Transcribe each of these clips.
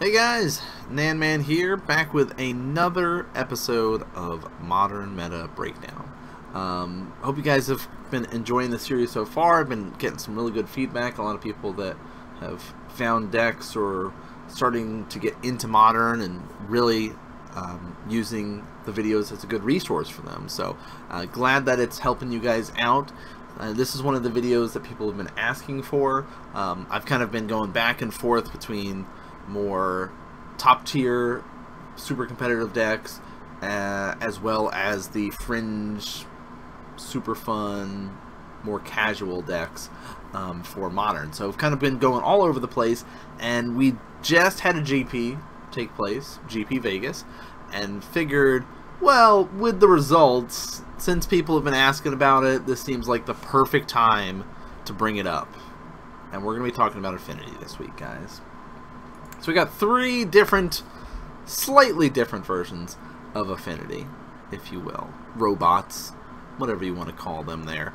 Hey guys, NanMan here, back with another episode of Modern Meta Breakdown. Hope you guys have been enjoying the series so far. I've been getting some really good feedback. A lot of people that have found decks or starting to get into Modern and really using the videos as a good resource for them. So glad that it's helping you guys out. This is one of the videos that people have been asking for. I've kind of been going back and forth between more top tier super competitive decks as well as the fringe super fun more casual decks for Modern. So I've kind of been going all over the place, and we just had a GP take place, GP Vegas, and figured, well, with the results, since people have been asking about it, this seems like the perfect time to bring it up. And we're going to be talking about Affinity this week, guys. So we got three different, slightly different versions of Affinity, if you will. Robots, whatever you want to call them there.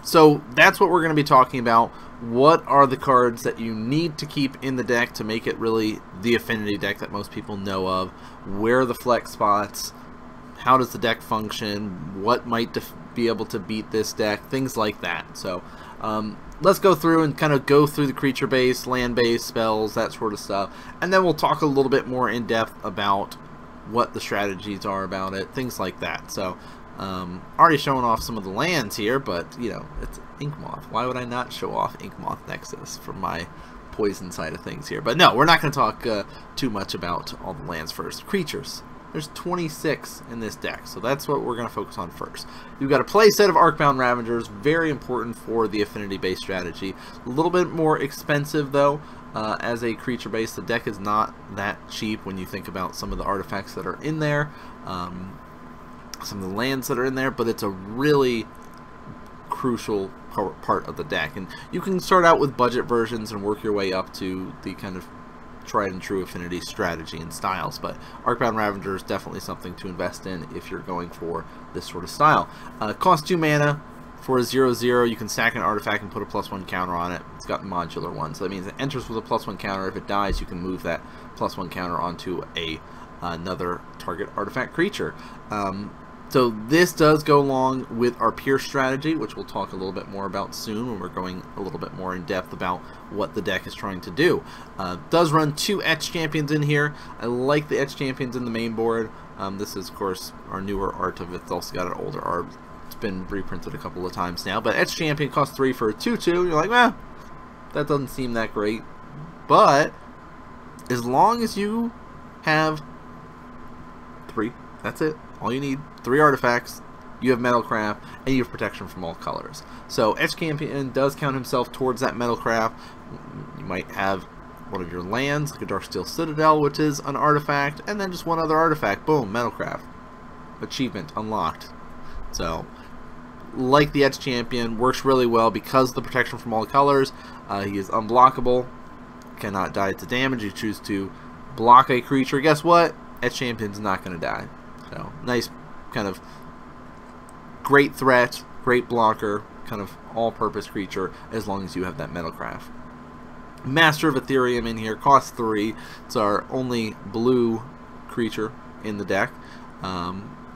So that's what we're going to be talking about. What are the cards that you need to keep in the deck to make it really the Affinity deck that most people know of? Where are the flex spots? How does the deck function? What might be able to beat this deck? Things like that. So let's go through and kind of go through the creature base, land base, spells, that sort of stuff. And then we'll talk a little bit more in depth about what the strategies are about it, things like that. So already showing off some of the lands here, but you know, it's Inkmoth. Why would I not show off Inkmoth Nexus for my poison side of things here? But no, we're not going to talk too much about all the lands first. Creatures. There's 26 in this deck, so that's what we're going to focus on first. You've got a play set of Arcbound Ravagers, very important for the Affinity-based strategy. A little bit more expensive, though, as a creature base. The deck is not that cheap when you think about some of the artifacts that are in there, some of the lands that are in there, but it's a really crucial part of the deck. And you can start out with budget versions and work your way up to the kind of tried and true Affinity strategy and styles, but Arcbound Ravager is definitely something to invest in if you're going for this sort of style. Costs 2 mana for a 0/0. You can sack an artifact and put a +1 counter on it. It's got modular one, so that means it enters with a +1 counter. If it dies, you can move that +1 counter onto another target artifact creature. So this does go along with our Pierce strategy, which we'll talk a little bit more about soon when we're going a little bit more in depth about what the deck is trying to do. Does run 2 Etch Champions in here. I like the Etch Champions in the main board. This is, of course, our newer art of it. It's also got an older art. It's been reprinted a couple of times now. But Etch Champion costs 3 for a 2/2. You're like, well, that doesn't seem that great. But as long as you have 3, that's it. All you need, 3 artifacts, you have Metalcraft, and you have protection from all colors. So Etch Champion does count himself towards that Metalcraft. You might have one of your lands, like a Darksteel Citadel, which is an artifact, and then just one other artifact. Boom, Metalcraft. Achievement unlocked. So, like the Etch Champion, works really well because of the protection from all colors. He is unblockable, cannot die to damage. You choose to block a creature. Guess what? Etch Champion's not going to die. So, nice kind of great threat, great blocker, kind of all-purpose creature as long as you have that Metalcraft. Master of Ethereum in here, costs 3. It's our only blue creature in the deck.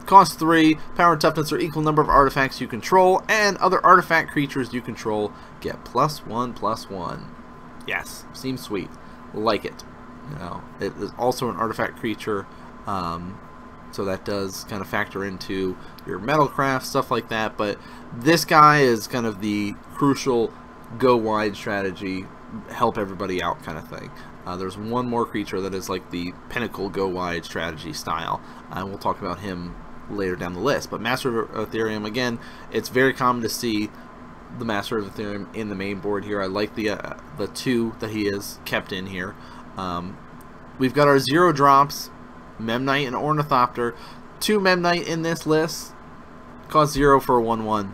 Costs 3, power and toughness are equal number of artifacts you control, and other artifact creatures you control get +1/+1. Yes, seems sweet. Like it. You know, it is also an artifact creature. So that does kind of factor into your Metalcraft, stuff like that. But this guy is kind of the crucial go wide strategy, help everybody out kind of thing. There's one more creature that is like the pinnacle go wide strategy style, and we'll talk about him later down the list. But Master of Ethereum, again, it's very common to see the Master of Ethereum in the main board here. I like the 2 that he is kept in here. We've got our 0 drops. Memnite and Ornithopter. 2 Memnite in this list. Costs 0 for a 1/1.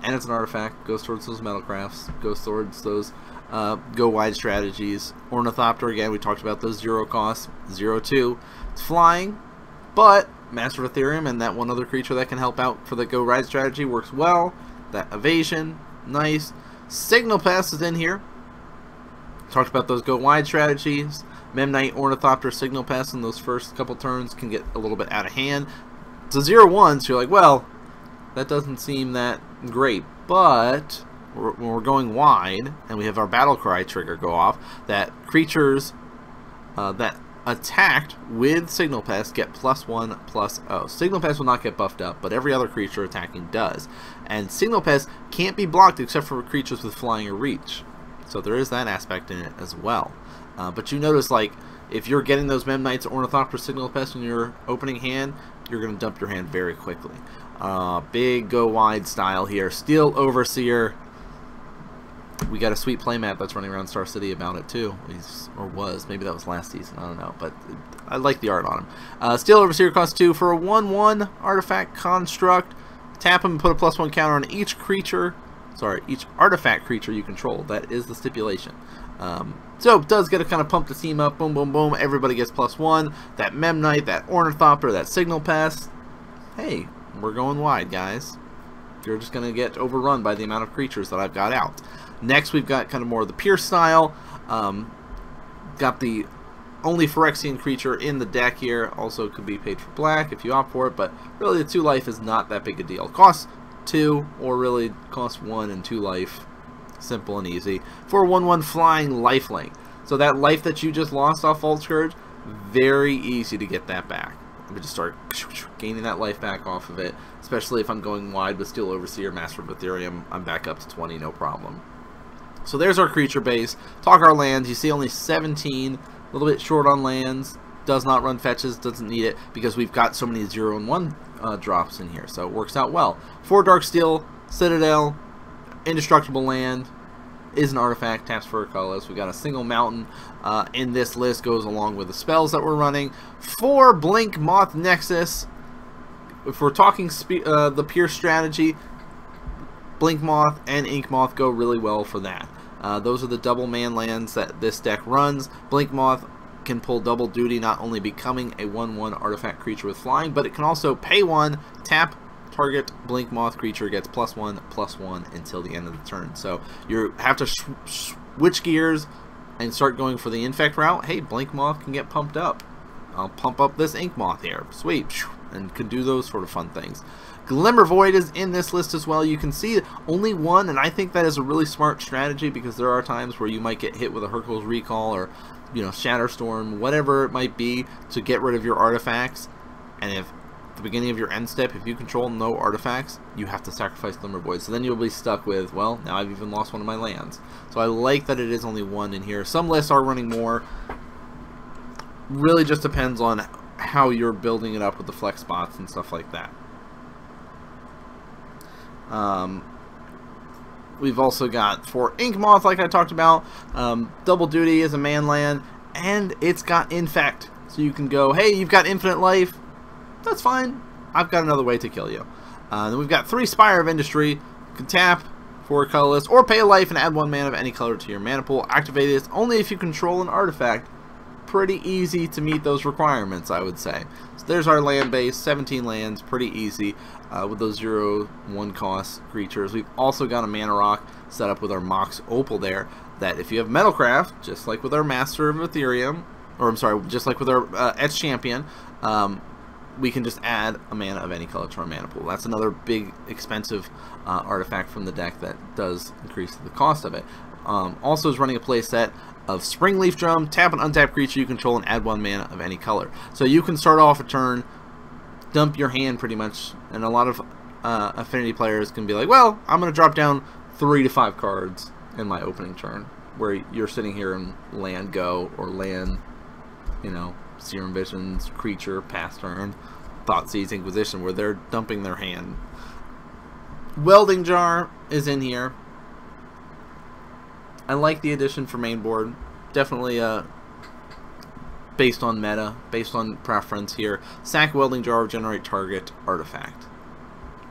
And it's an artifact. Goes towards those Metalcrafts. Goes towards those go wide strategies. Ornithopter, again, we talked about those 0 costs. 0/2. It's flying. But Master of Ethereum and that one other creature that can help out for the go wide strategy works well. That evasion. Nice. Signal Pass is in here. Talked about those go wide strategies. Memnite, Ornithopter, Signal Pest in those first couple turns can get a little bit out of hand. It's a 0-1, so you're like, well, that doesn't seem that great. But when we're going wide and we have our Battle Cry trigger go off, that creatures that attacked with Signal Pest get +1/+0. Signal Pest will not get buffed up, but every other creature attacking does. And Signal Pest can't be blocked except for creatures with flying or reach. So there is that aspect in it as well. But you notice, like, if you're getting those Memnites, Ornithopter, Signal Pest in your opening hand, you're going to dump your hand very quickly. Big go wide style here. Steel Overseer. We got a sweet playmat that's running around Star City about it too. Or was. Maybe that was last season. I don't know. But I like the art on him. Steel Overseer costs 2 for a 1/1 artifact construct. Tap him and put a +1 counter on each creature. Sorry, each artifact creature you control. That is the stipulation. So it does get to kind of pump the team up. Boom, boom, boom. Everybody gets +1. That Memnite, that Ornithopter, that Signal Pest. Hey, we're going wide, guys. You're just going to get overrun by the amount of creatures that I've got out. Next, we've got kind of more of the Pierce style. Got the only Phyrexian creature in the deck here. Also could be paid for black if you opt for it, but really the 2 life is not that big a deal. Costs 2, or really costs 1 and 2 life. Simple and easy. For a 1/1 flying lifelink. So that life that you just lost off Vault Scourge, very easy to get that back. I'm going to start gaining that life back off of it, especially if I'm going wide with Steel Overseer, Master of Ethereum. I'm back up to 20, no problem. So there's our creature base. Talk our lands. You see only 17, a little bit short on lands. Does not run fetches, doesn't need it, because we've got so many 0 and 1 drops in here, so it works out well. 4 Darksteel, Citadel, Indestructible Land, is an artifact, taps for a colorless. We got a single mountain in this list, goes along with the spells that we're running. 4 Blink Moth Nexus. If we're talking the Pierce strategy, Blink Moth and Ink Moth go really well for that. Those are the double man lands that this deck runs. Blink Moth can pull double duty, not only becoming a 1/1 artifact creature with flying, but it can also pay 1, tap, target Blink Moth creature gets +1/+1 until the end of the turn. So you have to switch gears and start going for the infect route. Hey, Blink Moth can get pumped up. I'll pump up this Ink Moth here. Sweet. And can do those sort of fun things. Glimmer Void is in this list as well. You can see only 1, and I think that is a really smart strategy, because there are times where you might get hit with a Hercule's Recall or, you know, Shatterstorm, whatever it might be, to get rid of your artifacts. And if at the beginning of your end step, if you control no artifacts, you have to sacrifice Glimmer Void. So then you'll be stuck with, well, now I've even lost one of my lands. So I like that it is only 1 in here. Some lists are running more. Really just depends on how you're building it up with the flex spots and stuff like that. We've also got 4 Ink Moth, like I talked about. Double duty is a man land, and it's got infect. So you can go, hey, you've got infinite life. That's fine. I've got another way to kill you. Then we've got 3 Spire of Industry. You can tap for a colorless, or pay a life and add 1 mana of any color to your mana pool. Activate it only if you control an artifact. Pretty easy to meet those requirements, I would say. So there's our land base, 17 lands, pretty easy with those 0/1 cost creatures. We've also got a mana rock set up with our Mox Opal there, that if you have Metalcraft, just like with our Master of Ethereum, or I'm sorry, just like with our Etch Champion, we can just add a mana of any color to our mana pool. That's another big expensive artifact from the deck that does increase the cost of it. Also is running a play set of Springleaf Drum, tap an untapped creature you control and add 1 mana of any color. So you can start off a turn, dump your hand pretty much, and a lot of Affinity players can be like, well, I'm going to drop down 3 to 5 cards in my opening turn, where you're sitting here and land go, or land, you know, Serum Visions, creature, pass turn, Thoughtseize Inquisition, where they're dumping their hand. Welding Jar is in here. I like the addition for main board. Definitely based on meta, based on preference here. Sack Welding Jar, generate target artifact.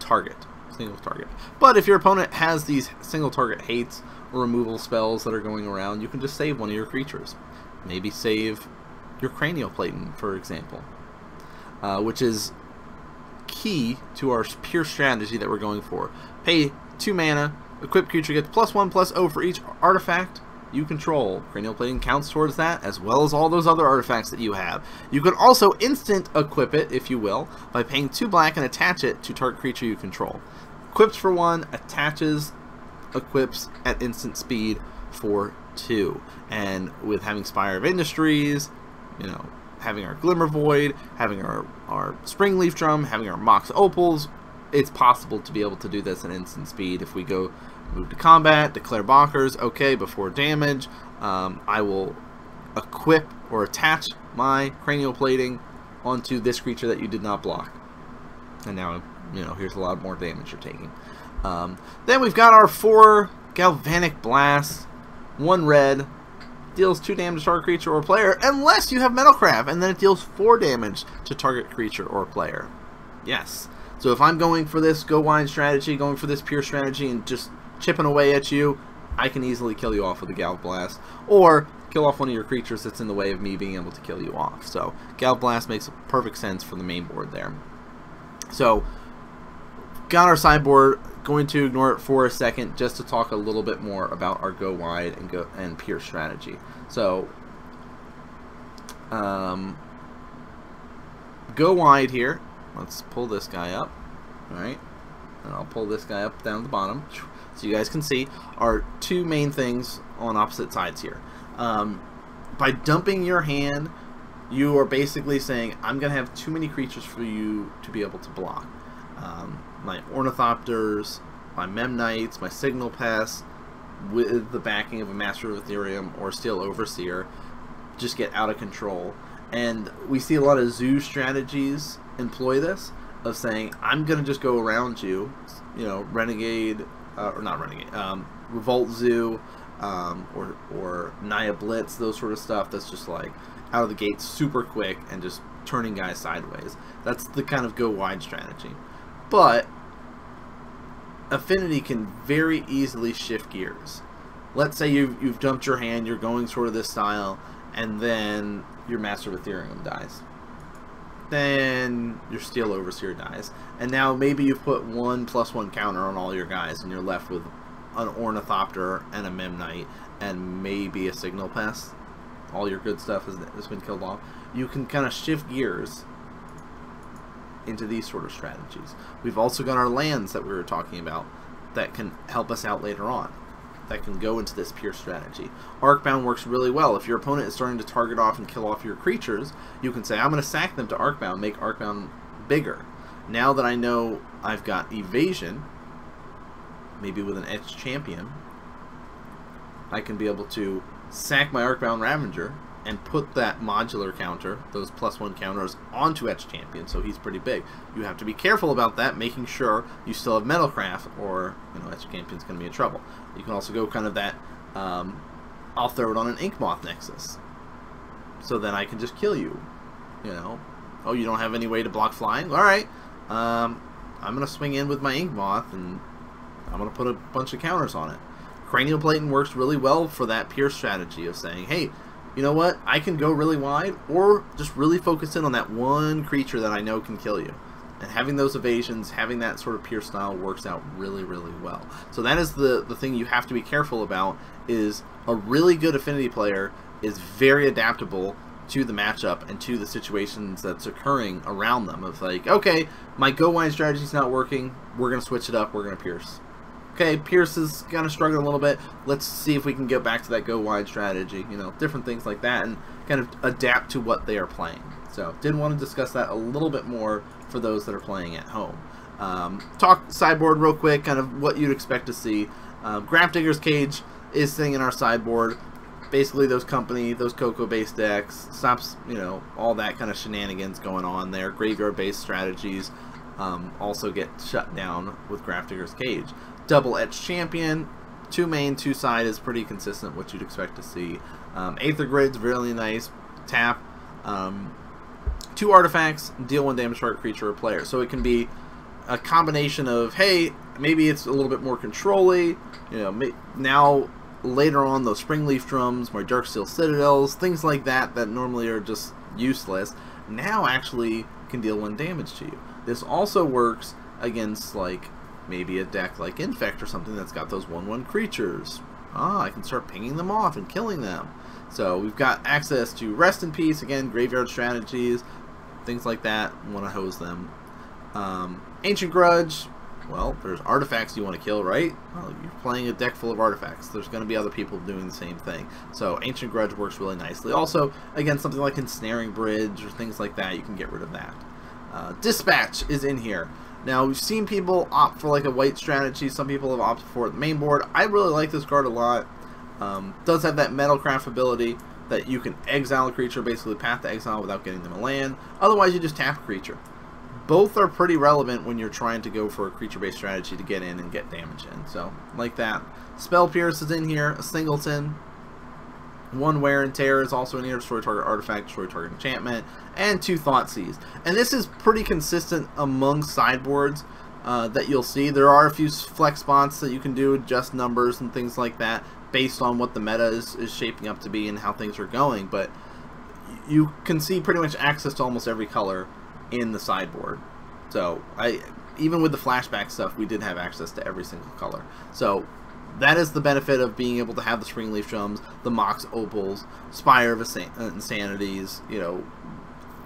Single target. But if your opponent has these single target hates or removal spells that are going around, you can just save one of your creatures. Maybe save your Cranial Platin, for example. Which is key to our pure strategy that we're going for. Pay 2 mana. Equipped creature gets +1/+0 for each artifact you control. Cranial Plating counts towards that, as well as all those other artifacts that you have. You can also instant equip it, if you will, by paying 2 black and attach it to target creature you control. Equips for 1, attaches, equips at instant speed for 2. And with having Spire of Industries, you know, having our Glimmer Void, having our Spring Leaf Drum, having our Mox Opals, it's possible to be able to do this at instant speed. If we go move to combat, declare Bonkers, okay, before damage, I will equip or attach my Cranial Plating onto this creature that you did not block. And now, you know, here's a lot more damage you're taking. Then we've got our 4 Galvanic Blast, 1 red, deals 2 damage to target creature or player, unless you have Metalcraft, and then it deals 4 damage to target creature or player. Yes. So if I'm going for this go wide strategy, going for this pure strategy, and just chipping away at you, I can easily kill you off with a Galv Blast, or kill off one of your creatures that's in the way of me being able to kill you off. So Galv Blast makes perfect sense for the main board there. So got our sideboard. Going to ignore it for a second just to talk a little bit more about our go wide and pure strategy. So go wide here. Let's pull this guy up. Alright, and I'll pull this guy up down at the bottom so you guys can see our 2 main things on opposite sides here. By dumping your hand, you are basically saying, I'm going to have too many creatures for you to be able to block. My Ornithopters, my Memnites, my Signal Pests, with the backing of a Master of Ethereum or Steel Overseer, just get out of control. And we see a lot of zoo strategies employ this, of saying, I'm going to just go around you, you know, Renegade, or not Renegade, Revolt Zoo, or Naya Blitz, those sort of stuff that's just like out of the gate super quick and just turning guys sideways. That's the kind of go wide strategy. But Affinity can very easily shift gears. Let's say you've dumped your hand, you're going sort of this style, and then your Master of Ethereum dies. Then your Steel Overseer dies. And now maybe you've put 1/1 counter on all your guys, and you're left with an Ornithopter and a Memnite and maybe a Signal Pest. All your good stuff has been killed off. You can kind of shift gears into these sort of strategies. We've also got our lands that we were talking about that can help us out later on, that can go into this pure strategy. Arcbound works really well. If your opponent is starting to target off and kill off your creatures, you can say, I'm going to sack them to Arcbound, make Arcbound bigger. Now that I know I've got evasion, maybe with an Etched Champion, I can be able to sack my Arcbound Ravager and put that modular counter, those +1 counters, onto Etched Champion, so he's pretty big. You have to be careful about that, making sure you still have Metalcraft, or Etched Champion's going to be in trouble. You can also go kind of that, I'll throw it on an Inkmoth Nexus, so then I can just kill you. Oh, you don't have any way to block flying? Alright, I'm going to swing in with my Inkmoth, and I'm going to put a bunch of counters on it. Cranial Plating works really well for that pure strategy of saying, hey, you know what, I can go really wide, or just really focus in on that one creature that I know can kill you. And having those evasions, having that sort of pure style works out really, really well. So that is the thing you have to be careful about, is a really good Affinity player is very adaptable to the matchup and to the situations that's occurring around them. Of like, okay, my go wide strategy is not working, we're going to switch it up, we're going to pierce. Okay, Pierce is kind of struggling a little bit. Let's see if we can get back to that go wide strategy. Different things like that, and kind of adapt to what they are playing. So, did want to discuss that a little bit more for those that are playing at home. Talk sideboard real quick, kind of what you'd expect to see. Grafdigger's Cage is sitting in our sideboard. Basically, those Cocoa-based decks, stops, all that kind of shenanigans going on there. Graveyard-based strategies also get shut down with Grafdigger's Cage. Double Etched Champion, 2 main, 2 side is pretty consistent, what you'd expect to see. Aether Grid's really nice. Tap 2 artifacts, deal 1 damage to target creature or player. So it can be a combination of, hey, maybe it's a little bit more control-y. Now later on, those Spring Leaf Drums, my Darksteel Citadels, things like that normally are just useless, now actually can deal 1 damage to you. This also works against, like, maybe a deck like Infect or something that's got those 1/1 creatures. Oh, I can start pinging them off and killing them. So we've got access to Rest in Peace, again, graveyard strategies, things like that. Want to hose them. Ancient Grudge. Well, there's artifacts you want to kill, right? Well, you're playing a deck full of artifacts. There's going to be other people doing the same thing. So Ancient Grudge works really nicely. Also, again, something like Ensnaring Bridge or things like that, you can get rid of that. Dispatch is in here. Now, we've seen people opt for like a white strategy. Some people have opted for it the main board. I really like this card a lot. Does have that Metalcraft ability that you can exile a creature, basically path to exile without getting them a land. Otherwise, you just tap a creature. Both are pretty relevant when you're trying to go for a creature-based strategy to get in and get damage in. So, like that. Spell Pierce is in here. A Singleton. One Wear and Tear is also in here. Destroy target artifact, destroy target enchantment. And 2 Thoughtseize. And this is pretty consistent among sideboards that you'll see. There are a few flex spots that you can do, adjust numbers and things like that, based on what the meta is shaping up to be and how things are going. But you can see pretty much access to almost every color in the sideboard. So even with the flashback stuff, we did have access to every single color. So that is the benefit of being able to have the Springleaf Drums, the Mox Opals, Spire of Insanities, you know,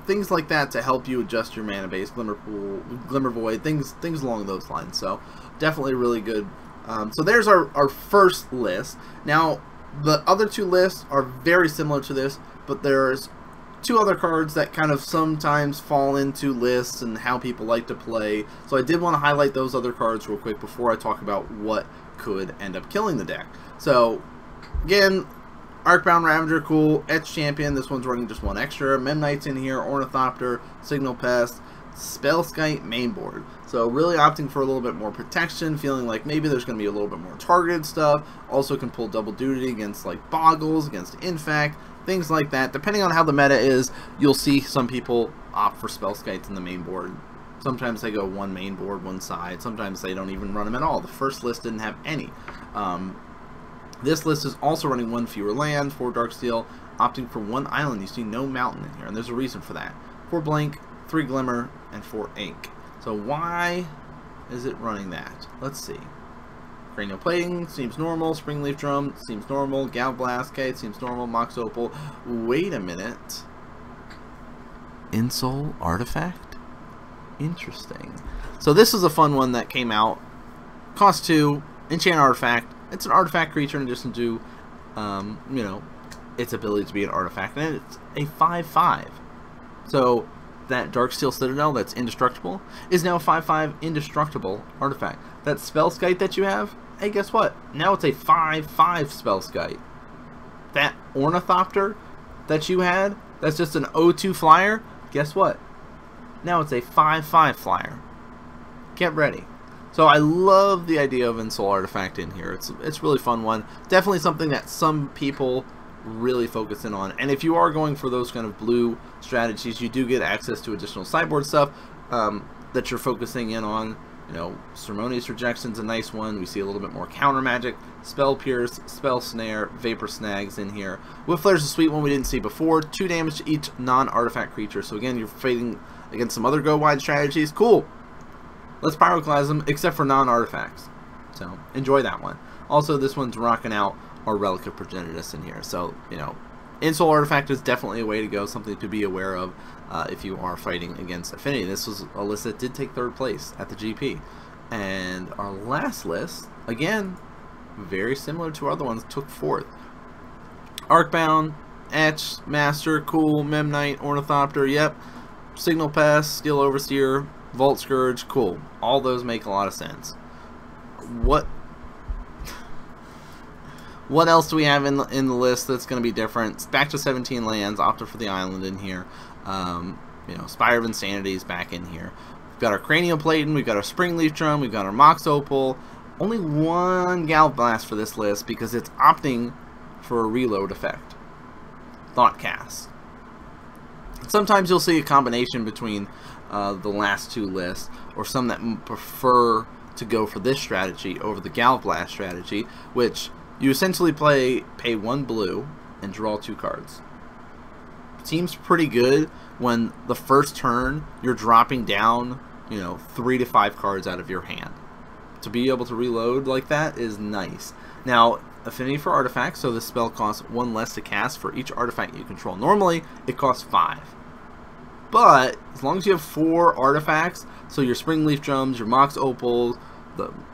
things like that to help you adjust your mana base, Glimmer Void, things along those lines. So definitely really good. So there's our first list. Now the other 2 lists are very similar to this, but there's 2 other cards that kind of sometimes fall into lists and how people like to play. So I did want to highlight those other cards real quick before I talk about what could end up killing the deck. So again, Arcbound Ravager, cool. Etch Champion, this one's running just 1 extra. Memnite's in here, Ornithopter, Signal Pest, Spellskite mainboard. So really opting for a little bit more protection, feeling like maybe there's going to be a little bit more targeted stuff. Also can pull double duty against like Boggles, against Infect, things like that. Depending on how the meta is, you'll see some people opt for Spellskites in the main board. Sometimes they go 1 main board, 1 side. Sometimes they don't even run them at all. The first list didn't have any. This list is also running 1 fewer land, 4 Darksteel, opting for 1 island. You see no mountain in here, and there's a reason for that. 4 Blink, 3 Glimmer, and 4 Ink. So why is it running that? Let's see. Cranial Plating seems normal. Springleaf Drum seems normal. Galblast, okay, it seems normal. Mox Opal. Wait a minute. Insole Artifact? Interesting. So this is a fun one that came out. Cost 2. Enchant Artifact. It's an artifact creature in addition to, you know, its ability to be an artifact. And it's a 5/5. So that Darksteel Citadel that's indestructible is now a 5/5 indestructible artifact. That Spellskite that you have, hey, guess what? Now it's a 5/5 Spellskite. That Ornithopter that you had, that's just an 0/2 flyer, guess what? Now it's a 5/5 flyer. Get ready. So I love the idea of Insole Artifact in here. It's really fun one. Definitely something that some people really focus in on. And if you are going for those kind of blue strategies, you do get access to additional sideboard stuff that you're focusing in on. You know, Ceremonious Rejection's a nice one. We see a little bit more counter magic. Spell Pierce, Spell Snare, Vapor Snags in here. Whip Flare's a sweet one we didn't see before. 2 damage to each non-artifact creature. So again, you're fighting against some other go-wide strategies. Cool. Let's Pyroclasm, except for non-artifacts. So, enjoy that one. Also, this one's rocking out our Relic of Progenitus in here. So, you know, Insole Artifact is definitely a way to go, something to be aware of if you are fighting against Affinity. This was a list that did take 3rd place at the GP. And our last list, again, very similar to our other ones, took 4th. Arcbound, Etch, Master, cool, Memnite, Ornithopter, yep. Signal Pest, Steel Overseer, Vault Scourge, cool. All those make a lot of sense. What else do we have in the list that's going to be different? Back to 17 lands, opted for the island in here. You know, Spire of Insanity is back in here. We've got our Cranial Plating, we've got our Springleaf Drum, we've got our Mox Opal. Only 1 Galblast for this list because it's opting for a reload effect. Thoughtcast. Sometimes you'll see a combination between the last 2 lists, or some that prefer to go for this strategy over the Galblast strategy, which you essentially pay 1 blue and draw 2 cards. Seems pretty good when the first turn you're dropping down, you know, 3 to 5 cards out of your hand. To be able to reload like that is nice. Now, Affinity for artifacts, so this spell costs 1 less to cast for each artifact you control. Normally, it costs 5. But, as long as you have 4 artifacts, so your Springleaf Drums, your Mox Opals,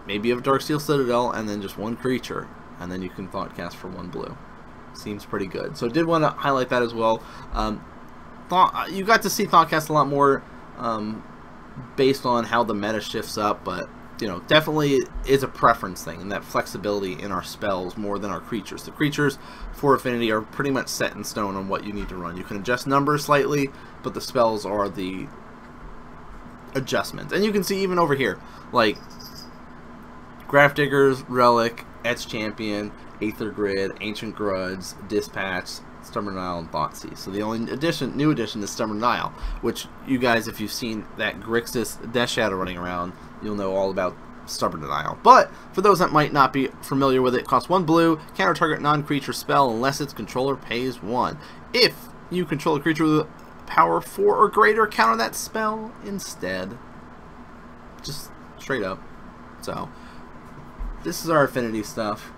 maybe you have a Darksteel Citadel, and then just 1 creature, and then you can Thought Cast for 1 blue. Seems pretty good. So I did want to highlight that as well. You got to see Thought Cast a lot more based on how the meta shifts up, but you know, definitely is a preference thing, and that flexibility in our spells more than our creatures. The creatures for Affinity are pretty much set in stone on what you need to run. You can adjust numbers slightly, but the spells are the adjustments. And you can see even over here, like Grafdigger's, Relic, Etch Champion, Aether Grid, Ancient Grudge, Dispatch, Stubborn Denial, and Thoughtseize. So the only new addition is Stubborn Denial, which you guys, if you've seen that Grixis Death Shadow running around, you'll know all about Stubborn Denial. But for those that might not be familiar with it, it costs 1 blue, counter target non-creature spell unless its controller pays 1. If you control a creature with power 4 or greater, counter that spell instead. Just straight up. So this is our Affinity stuff.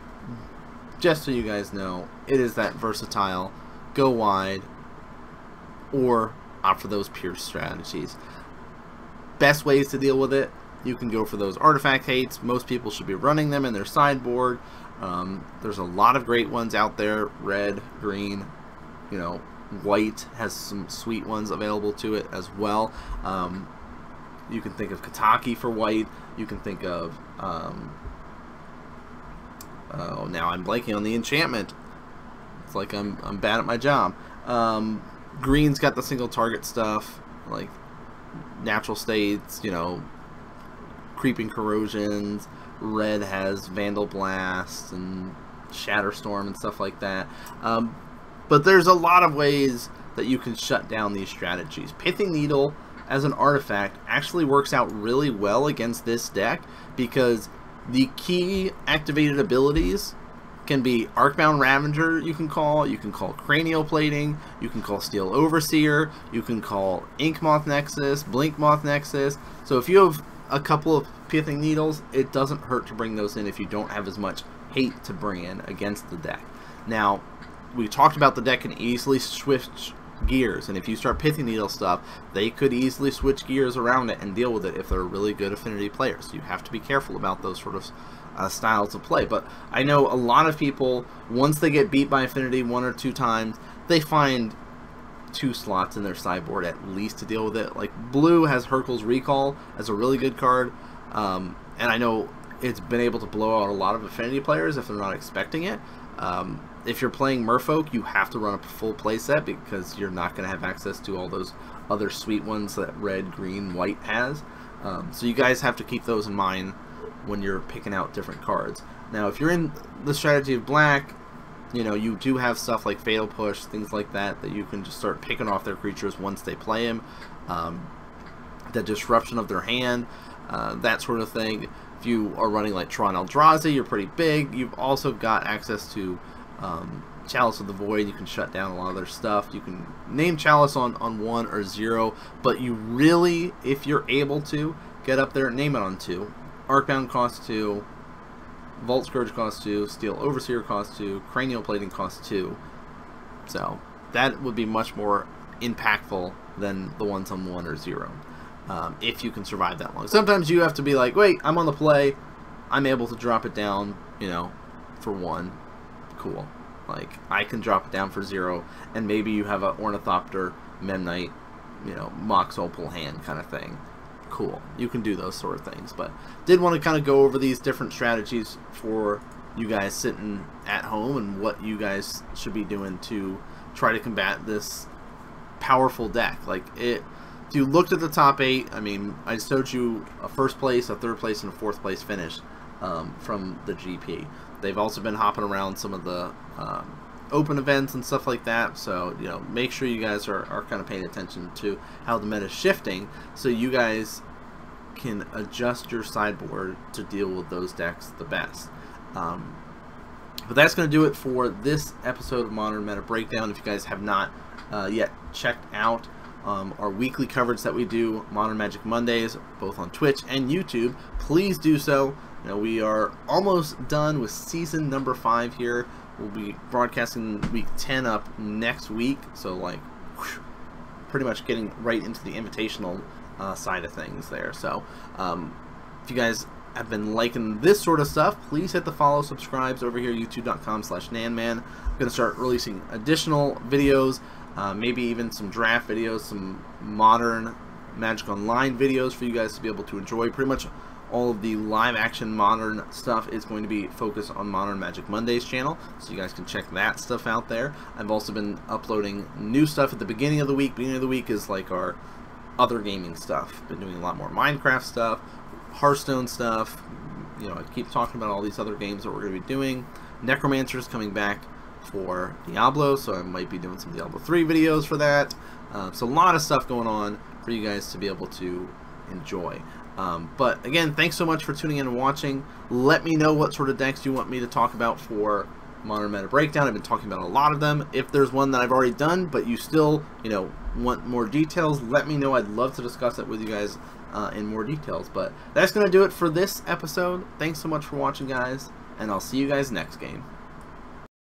Just so you guys know, it is that versatile, go wide, or opt for those pure strategies. Best ways to deal with it, you can go for those artifact hates. Most people should be running them in their sideboard. There's a lot of great ones out there. Red, green, you know, white has some sweet ones available to it as well. You can think of Kataki for white. You can think of oh, now I'm blanking on the enchantment. It's like I'm bad at my job. Green's got the single target stuff, like Natural States, you know, Creeping Corrosions. Red has Vandal Blast and Shatterstorm and stuff like that. But there's a lot of ways that you can shut down these strategies. Pithing Needle as an artifact actually works out really well against this deck, because the key activated abilities can be Arcbound Ravager, you can call Cranial Plating, you can call Steel Overseer, you can call Ink Moth Nexus, Blink Moth Nexus. So if you have a couple of Pithing Needles, it doesn't hurt to bring those in if you don't have as much hate to bring in against the deck. Now, we talked about the deck can easily switch gears, and if you start Pithing Needle stuff, they could easily switch gears around it and deal with it if they're really good Affinity players. You have to be careful about those sort of styles of play. But I know a lot of people, once they get beat by Affinity 1 or 2 times, they find 2 slots in their sideboard at least to deal with it. Like blue has Hurkyl's Recall as a really good card, and I know it's been able to blow out a lot of Affinity players if they're not expecting it. If you're playing Merfolk, you have to run a full playset because you're not going to have access to all those other sweet ones that red, green, white has. So you guys have to keep those in mind when you're picking out different cards. Now, if you're in the strategy of black, you know, you do have stuff like Fatal Push, things like that, that you can just start picking off their creatures once they play them. The disruption of their hand, that sort of thing. If you are running like Tron Eldrazi, you're pretty big. You've also got access to Chalice of the Void. You can shut down a lot of their stuff. You can name Chalice on 1 or 0, but you really, if you're able to, get up there and name it on 2. Arcbound costs 2, Vault Scourge costs 2, Steel Overseer costs 2, Cranial Plating costs 2. So that would be much more impactful than the ones on 1 or 0. If you can survive that long. Sometimes you have to be like, wait, I'm on the play, I'm able to drop it down, you know, for 1. Cool. Like, I can drop it down for 0, and maybe you have a Ornithopter, Memnite, you know, Mox Opal hand kind of thing. Cool. You can do those sort of things. But did want to kind of go over these different strategies for you guys sitting at home and what you guys should be doing to try to combat this powerful deck. Like, if you looked at the top 8, I mean, I showed you a 1st place, a 3rd place, and a 4th place finish from the GP. They've also been hopping around some of the open events and stuff like that, so you know, make sure you guys are kind of paying attention to how the meta is shifting, so you guys can adjust your sideboard to deal with those decks the best. But that's going to do it for this episode of Modern Meta Breakdown. If you guys have not yet checked out our weekly coverage that we do, Modern Magic Mondays, both on Twitch and YouTube, please do so. Now, we are almost done with season number 5 here. We'll be broadcasting week 10 up next week, so like whew, pretty much getting right into the invitational side of things there. So if you guys have been liking this sort of stuff, please hit the follow, subscribes over here, youtube.com/NanMan. I'm going to start releasing additional videos, maybe even some draft videos, some modern Magic Online videos for you guys to be able to enjoy. Pretty much all of the live action modern stuff is going to be focused on Modern Magic Mondays channel, so you guys can check that stuff out there. I've also been uploading new stuff at the beginning of the week. Beginning of the week is like our other gaming stuff. Been doing a lot more Minecraft stuff, Hearthstone stuff. You know, I keep talking about all these other games that we're going to be doing. Necromancer's coming back for Diablo, so I might be doing some Diablo 3 videos for that. So a lot of stuff going on for you guys to be able to enjoy. But again, thanks so much for tuning in and watching. Let me know what sort of decks you want me to talk about for Modern Meta Breakdown. I've been talking about a lot of them. If there's one that I've already done, but you still, you know, want more details, let me know. I'd love to discuss it with you guys in more details. But that's going to do it for this episode. Thanks so much for watching, guys, and I'll see you guys next game.